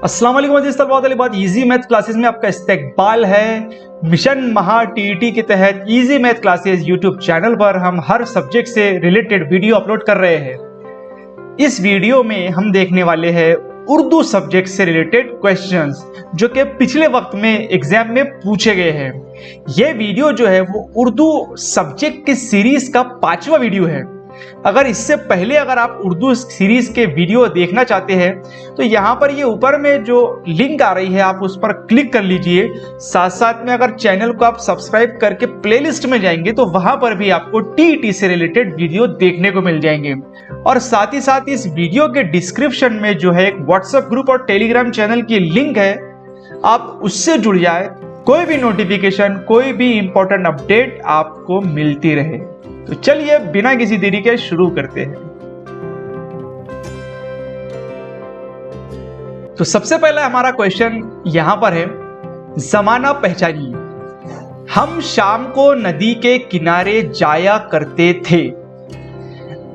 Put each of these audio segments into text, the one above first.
अस्सलाम वालेकुम अज़ीज़ तलबा तलिबात, इजी मैथ क्लासेस में आपका इस्तकबाल है। मिशन महा टीईटी के तहत easy math classes YouTube channel पर हम हर सब्जेक्ट से रिलेटेड वीडियो अपलोड कर रहे हैं। इस वीडियो में हम देखने वाले हैं उर्दू सब्जेक्ट से रिलेटेड क्वेश्चंस जो कि पिछले वक्त में एग्जाम में पूछे गए हैं। यह वीडियो जो है वो उर्दू सब्जेक्ट की सीरीज का 5वां वीडियो है। अगर इससे पहले अगर आप उर्दू सीरीज के वीडियो देखना चाहते हैं तो यहाँ पर ये ऊपर में जो लिंक आ रही है आप उस पर क्लिक कर लीजिए। साथ साथ में अगर चैनल को आप सब्सक्राइब करके प्लेलिस्ट में जाएंगे तो वहां पर भी आपको टीईटी से रिलेटेड वीडियो देखने को मिल जाएंगे। और साथ ही साथ इस वीडियो के डिस्क्रिप्शन में जो है एक व्हाट्सएप ग्रुप और टेलीग्राम चैनल की लिंक है, आप उससे जुड़ जाए। कोई भी नोटिफिकेशन, कोई भी इंपॉर्टेंट अपडेट आपको मिलती रहे। तो चलिए बिना किसी देरी के शुरू करते हैं। तो सबसे पहला हमारा क्वेश्चन यहां पर है, जमाना पहचानिए। हम शाम को नदी के किनारे जाया करते थे।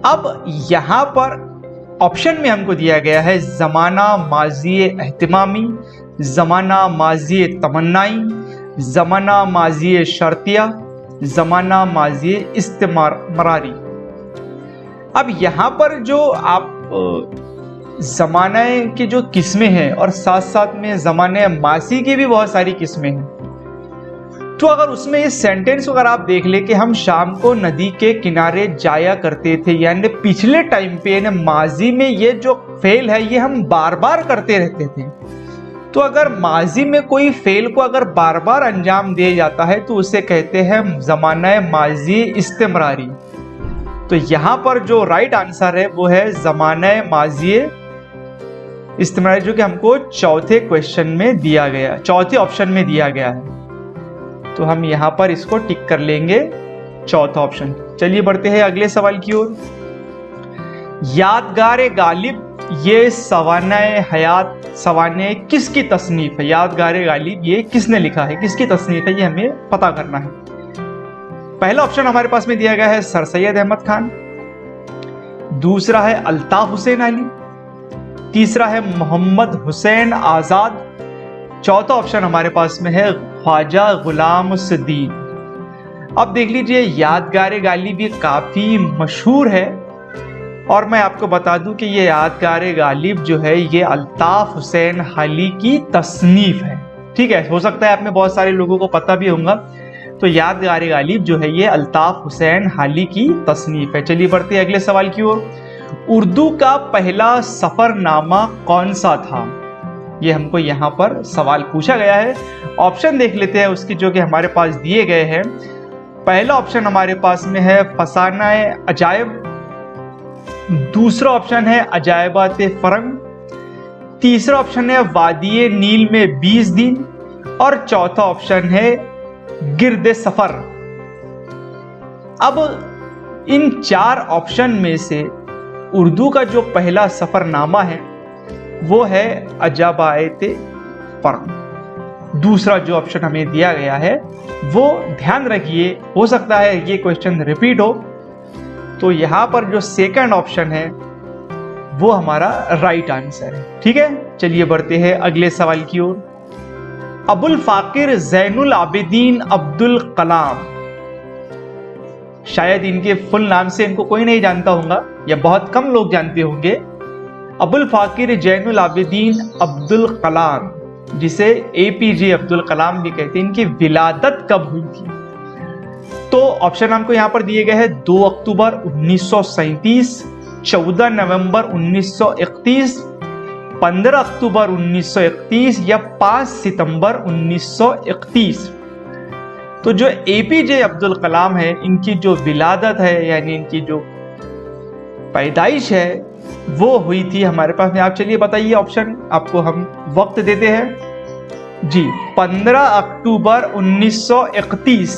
अब यहां पर ऑप्शन में हमको दिया गया है जमाना माजी एहतिमामी, जमाना माजी तमन्नाई, जमाना माजी शर्तिया, जमाना माजी इस्तेमरारी। अब यहां पर जो आप जमाने की जो किस्में हैं और साथ साथ में जमाने मासी की भी बहुत सारी किस्में हैं, तो अगर उसमें इस सेंटेंस को अगर आप देख ले कि हम शाम को नदी के किनारे जाया करते थे, यानी पिछले टाइम पे यानी माजी में ये जो फेल है ये हम बार बार करते रहते थे। तो अगर माजी में कोई फेल को अगर बार बार अंजाम दिया जाता है तो उसे कहते हैं जमाना माजी इस्तेमरारी। तो यहां पर जो राइट आंसर है वो है जमाना माजी इस्तेमरारी, जो कि हमको चौथे क्वेश्चन में दिया गया, चौथे ऑप्शन में दिया गया है। तो हम यहां पर इसको टिक कर लेंगे, चौथा ऑप्शन। चलिए बढ़ते हैं अगले सवाल की ओर। यादगार गालिब ये सवाने हयात सवाने किसकी तसनीफ है? यादगार गालिब ये किसने लिखा है, किसकी तसनीफ है, ये हमें पता करना है। पहला ऑप्शन हमारे पास में दिया गया है सर सैयद अहमद खान, दूसरा है अल्ताफ हुसैन अली, तीसरा है मोहम्मद हुसैन आजाद, चौथा ऑप्शन हमारे पास में है ख्वाजा गुलाम उद्दीन। अब देख लीजिए, यादगार गालिब ये काफी मशहूर है और मैं आपको बता दूं कि ये यादगार गालिब जो है ये अल्ताफ हुसैन अली की तसनीफ है। ठीक है, हो सकता है आप में बहुत सारे लोगों को पता भी होगा। तो यादगार गालिब जो है ये अल्ताफ हुसैन अली की तसनीफ है। चलिए बढ़ते हैं अगले सवाल की ओर। उर्दू का पहला सफरनामा कौन सा था? ये हमको यहाँ पर सवाल पूछा गया है। ऑप्शन देख लेते हैं उसकी जो कि हमारे पास दिए गए हैं। पहला ऑप्शन हमारे पास में है फसाना अजायब, दूसरा ऑप्शन है अजायबात फरंग, तीसरा ऑप्शन है वादिये नील में 20 दिन और चौथा ऑप्शन है गिरदे सफर। अब इन चार ऑप्शन में से उर्दू का जो पहला सफरनामा है वो है अजायबात फरंग। दूसरा जो ऑप्शन हमें दिया गया है वो ध्यान रखिए, हो सकता है ये क्वेश्चन रिपीट हो, तो यहां पर जो सेकंड ऑप्शन है वो हमारा राइट आंसर है। ठीक है, चलिए बढ़ते हैं अगले सवाल की ओर। अबुल फाकिर जैनुल आबिदीन अब्दुल कलाम, शायद इनके फुल नाम से इनको कोई नहीं जानता होगा या बहुत कम लोग जानते होंगे। अबुल फाकिर जैनुल आबिदीन अब्दुल कलाम, जिसे एपीजे अब्दुल कलाम भी कहते हैं, इनकी विलादत कब हुई थी? तो ऑप्शन हमको यहां पर दिए गए हैं 2 अक्टूबर 1937, 14 नवंबर 1931, 15 अक्टूबर 1931 या 5 सितंबर 1931। तो जो एपीजे अब्दुल कलाम है इनकी जो विलादत है यानी इनकी जो पैदाइश है वो हुई थी हमारे पास में, आप चलिए बताइए ऑप्शन, आपको हम वक्त देते हैं जी। 15 अक्टूबर 1931।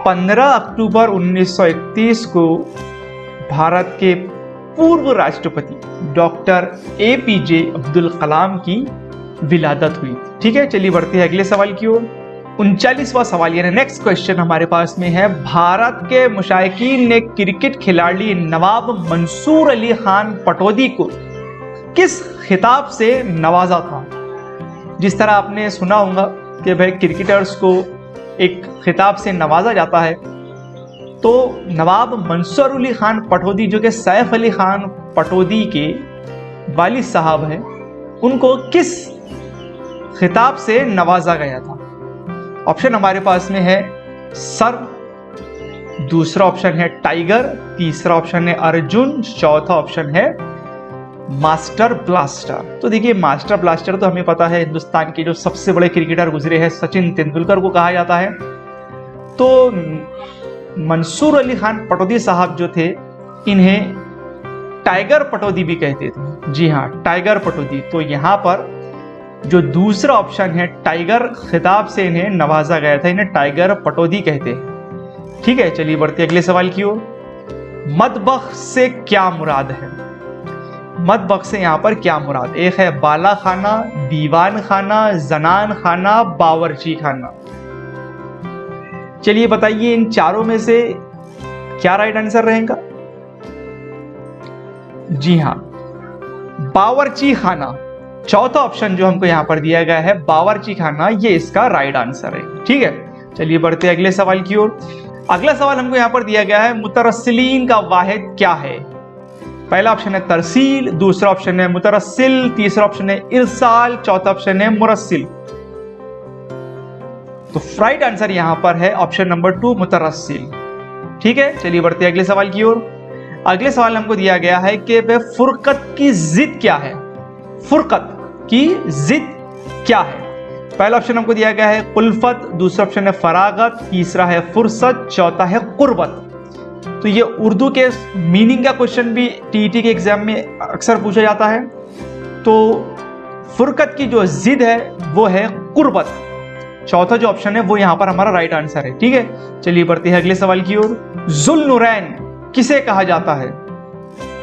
15 अक्टूबर 1931 को भारत के पूर्व राष्ट्रपति डॉक्टर एपीजे अब्दुल कलाम की विलादत हुई। ठीक है, चलिए बढ़ते हैं अगले सवाल की ओर। 39वां सवाल यानी नेक्स्ट क्वेश्चन हमारे पास में है, भारत के मुशाहिकीन ने क्रिकेट खिलाड़ी नवाब मंसूर अली खान पटौदी को किस खिताब से नवाजा था? जिस तरह आपने सुना होगा कि भाई क्रिकेटर्स को एक खिताब से नवाजा जाता है, तो नवाब मंसूर अली खान पटौदी जो कि सैफ अली खान पटौदी के वालिद साहब हैं, उनको किस खिताब से नवाजा गया था? ऑप्शन हमारे पास में है सर, दूसरा ऑप्शन है टाइगर, तीसरा ऑप्शन है अर्जुन, चौथा ऑप्शन है मास्टर ब्लास्टर। तो देखिए मास्टर ब्लास्टर तो हमें पता है हिंदुस्तान के जो सबसे बड़े क्रिकेटर गुजरे हैं सचिन तेंदुलकर को कहा जाता है। तो मंसूर अली खान पटौदी साहब जो थे, इन्हें टाइगर पटौदी भी कहते थे। जी हाँ, टाइगर पटौदी। तो यहाँ पर जो दूसरा ऑप्शन है टाइगर खिताब से इन्हें नवाजा गया था, इन्हें टाइगर पटौदी कहते हैं। ठीक है, चलिए बढ़ते अगले सवाल की ओर। मतबख से क्या मुराद है? मतबख से यहाँ पर क्या मुराद? एक है बाला खाना, दीवान खाना, जनान खाना, बावर्ची खाना। चलिए बताइए इन चारों में से क्या राइट आंसर रहेगा? जी हाँ, बावर्ची खाना। चौथा ऑप्शन जो हमको यहां पर दिया गया है बावर्ची खाना, ये इसका राइट आंसर है। ठीक है, चलिए बढ़ते अगले सवाल की ओर। अगला सवाल हमको यहां पर दिया गया है मुतरस्सिलीन का वाहिद क्या है? पहला ऑप्शन है तरसील, दूसरा ऑप्शन है मुतरस्सिल, तीसरा ऑप्शन है इरसाल, चौथा ऑप्शन है मुरस्सिल। तो राइट आंसर यहां पर है ऑप्शन नंबर 2 मुतरस्सिल। ठीक है, चलिए बढ़ते अगले सवाल की ओर। अगले सवाल हमको दिया गया है कि वह फुरकत की जिद क्या है? फुरकत की जिद क्या है? पहला ऑप्शन हमको दिया गया है कुल्फत, दूसरा ऑप्शन है फरागत, तीसरा है फुर्सत, चौथा है कुर्बत। तो ये उर्दू के मीनिंग का क्वेश्चन भी टीईटी के एग्जाम में अक्सर पूछा जाता है। तो फुरकत की जो जिद है वो है कुर्बत। चौथा जो ऑप्शन है वो यहां पर हमारा राइट आंसर है। ठीक है, चलिए बढ़ते हैं अगले सवाल की ओर। जुल्नुरैन किसे कहा जाता है?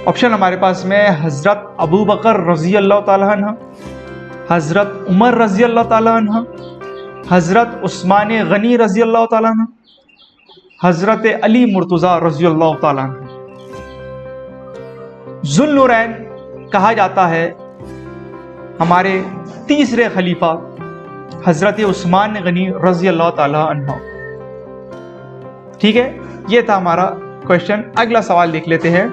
ऑप्शन हमारे पास में हजरत अबू बकर रजी अल्लाह ताला अन्हु, हजरत उमर रजी अल्लाह ताला अन्हु, हजरत उस्मान गनी रजी अल्लाह ताला अन्हु, हजरत अली मुर्तजा रजी अल्लाह ताला अन्हु। जुल्नुरैन कहा जाता है हमारे तीसरे खलीफा हजरत उस्मान गनी रजी अल्लाह ताला अन्हु। ठीक है, ये था हमारा क्वेश्चन। अगला सवाल देख लेते हैं।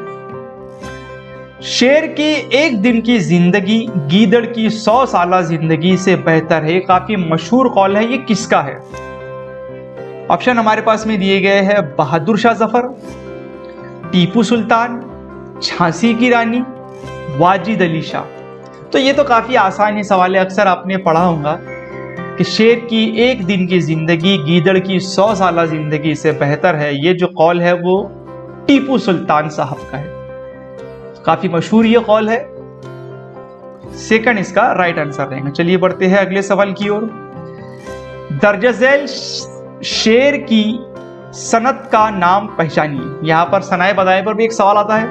शेर की एक दिन की जिंदगी गीदड़ की 100 साल जिंदगी से बेहतर है। काफी मशहूर कौल है, ये किसका है? ऑप्शन हमारे पास में दिए गए हैं बहादुर शाह जफर, टीपू सुल्तान, झांसी की रानी, वाजिद अली शाह। तो ये तो काफी आसान ही सवाल है, अक्सर आपने पढ़ा होगा कि शेर की एक दिन की जिंदगी गीदड़ की 100 साल जिंदगी से बेहतर है। ये जो कौल है वो टीपू सुल्तान साहब का है, काफी मशहूर ये कौल है। सेकंड इसका राइट आंसर रहेगा। चलिए बढ़ते हैं अगले सवाल की ओर। दर्ज झैल शेर की सनत का नाम पहचानिए। यहां पर सनाए बदाए पर भी एक सवाल आता है।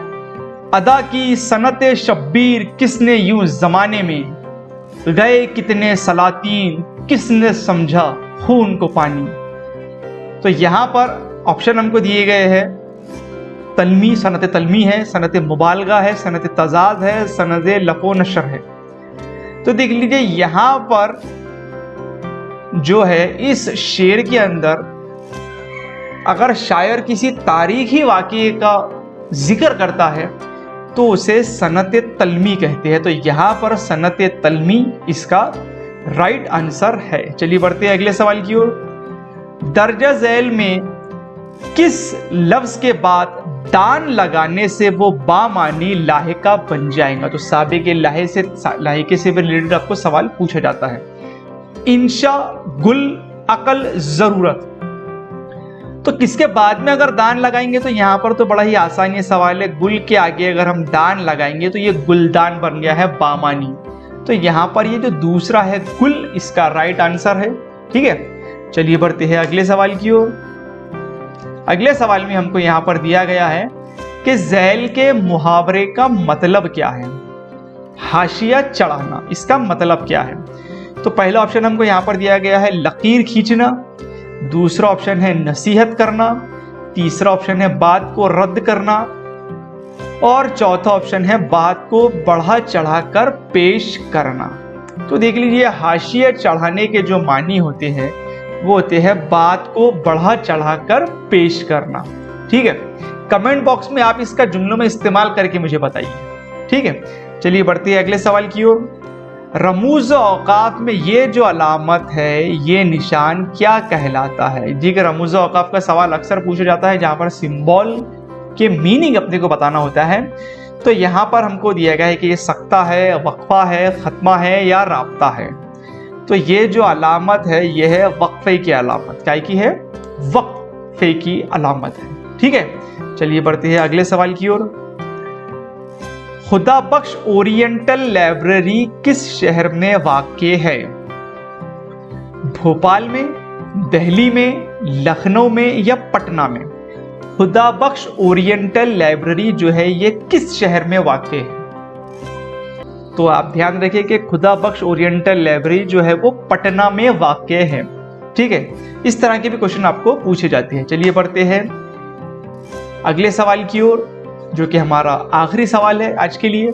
अदा की सनत शब्बीर किसने यूं जमाने में, गए कितने सलातीन किसने समझा खून को पानी। तो यहां पर ऑप्शन हमको दिए गए हैं तलमी, सनत तलमी है, सनत मुबालगा है, सनत तजाद है, सनत लको नशर है। तो देख लीजिए यहां पर जो है इस शेर के अंदर अगर शायर किसी तारीखी वाक़ये का जिक्र करता है तो उसे सनत तलमी कहते हैं। तो यहां पर सनत तलमी इसका राइट आंसर है। चलिए बढ़ते हैं अगले सवाल की ओर। दर्जा झैल में किस लफ्ज के बाद दान लगाने से वो बामानी लाहिका बन जाएगा? तो साबे के लाहिके से भी रिलेटेड आपको सवाल पूछा जाता है। इंशा, गुल, अकल, जरूरत। तो किसके बाद में अगर दान लगाएंगे? तो यहां पर तो बड़ा ही आसान ये सवाल है। गुल के आगे अगर हम दान लगाएंगे तो ये गुलदान बन गया है बामानी। तो यहां पर ये जो दूसरा है गुल, इसका राइट आंसर है। ठीक है, चलिए बढ़ते हैं अगले सवाल की ओर। अगले सवाल में हमको यहां पर दिया गया है कि झैल के मुहावरे का मतलब क्या है? हाशिया चढ़ाना, इसका मतलब क्या है? तो पहला ऑप्शन हमको यहां पर दिया गया है लकीर खींचना, दूसरा ऑप्शन है नसीहत करना, तीसरा ऑप्शन है बात को रद्द करना और चौथा ऑप्शन है बात को बढ़ा चढ़ाकर पेश करना। तो देख लीजिए, हाशिए चढ़ाने के जो मानी होते हैं वो होते हैं बात को बढ़ा चढ़ाकर पेश करना। ठीक है, कमेंट बॉक्स में आप इसका जुमलों में इस्तेमाल करके मुझे बताइए। ठीक है, चलिए बढ़ते हैं अगले सवाल की ओर। रमूज औकाफ में ये जो अलामत है, ये निशान क्या कहलाता है? जी कि रमूज औकाफ का सवाल अक्सर पूछा जाता है, जहां पर सिंबल के मीनिंग अपने को बताना होता है। तो यहाँ पर हमको दिया गया है कि ये सख्ता है, वक्फा है, खत्मा है या राब्ता है। तो ये जो अलामत है ये है वक्फे की अलामत। क्या की है? वक्फे की अलामत है। ठीक है, चलिए बढ़ते हैं अगले सवाल की ओर। खुदा बख्श ओरिएंटल लाइब्रेरी किस शहर में वाक़ है? भोपाल में, दिल्ली में, लखनऊ में या पटना में? खुदा बख्श ओरिएंटल लाइब्रेरी जो है ये किस शहर में वाक़ है? तो आप ध्यान रखिए कि खुदा बख्श ओरिएंटल लाइब्रेरी जो है वो पटना में वाक़ है। ठीक है, इस तरह के भी क्वेश्चन आपको पूछे जाते हैं। चलिए बढ़ते हैं अगले सवाल की ओर, जो कि हमारा आखिरी सवाल है आज के लिए।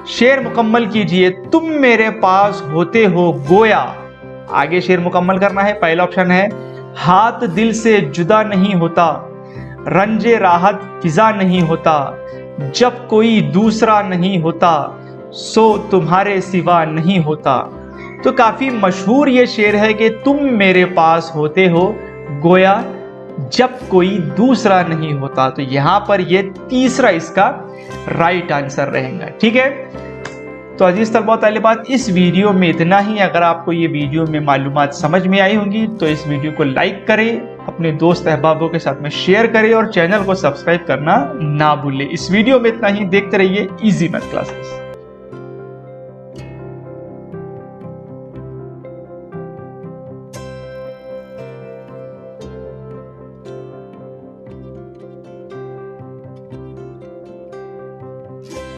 शेर मुकम्मल कीजिए। तुम मेरे पास होते हो गोया। आगे शेर मुकम्मल करना है। पहला ऑप्शन है, हाथ दिल से जुदा नहीं होता, रंजे राहत फिजा नहीं होता, जब कोई दूसरा नहीं होता, सो तुम्हारे सिवा नहीं होता। तो काफी मशहूर ये शेर है कि तुम मेरे पास होते हो गोया, जब कोई दूसरा नहीं होता। तो यहां पर ये तीसरा इसका राइट आंसर रहेगा। ठीक है, तो अजीज तलबा तालिबात, इस वीडियो में इतना ही। अगर आपको ये वीडियो में मालूमात समझ में आई होंगी तो इस वीडियो को लाइक करें, अपने दोस्त अहबाबों के साथ में शेयर करें और चैनल को सब्सक्राइब करना ना भूलें। इस वीडियो में इतना ही। देखते रहिए इजी मैथ क्लासेस।